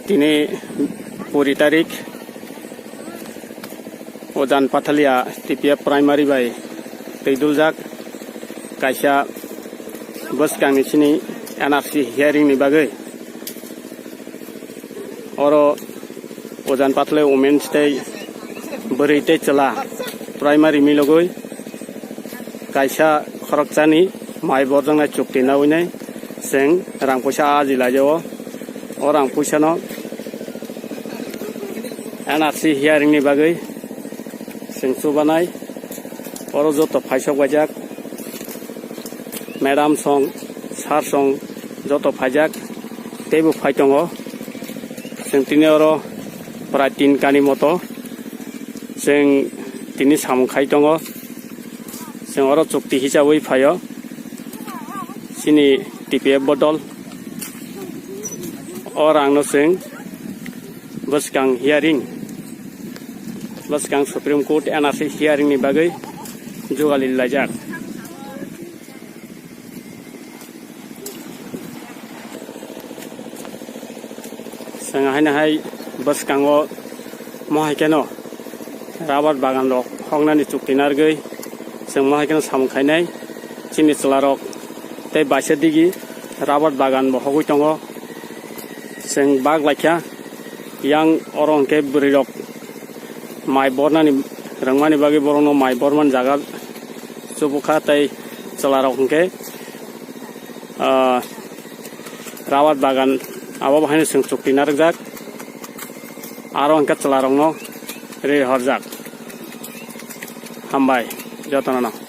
Tini 20 tarik Ojan Pathalia TPF primary by Teiduljak kaisa boskangni sini NRC hearing ni bagai oro Ojan Pathalia women's day berite cela primary milogoi kaisa khorokchani mai borjang na chukti nawinai seng rang poisa ajila jawo orang poisa no NRC hearing ni bagai seng subanai oro joto phaisok wajak madam song sar song joto phajak tebu phaitongo seng tini oro prai 3 kani moto seng tini samkhai tongo seng oro chukti hisaboi phaio sini TPF bodol orang no seng boskang hearing boskang Supreme Court NRC hearing ni bagai jugali lajak Hai boskango mohai keno rabat bagan rok hongnani chuktinar gei seng mohai keno samkhainai chini chlarok tei baisa digi rabat bagan bo hogoi tongo seng bag laikha yang orong ke burirok mai bornani rangmani bagi borono mai borman jaga subukha tei chlarok ke rabat bagan abo bahani seng chuktinar jak aro angka celarong no re horjak hambai jotana no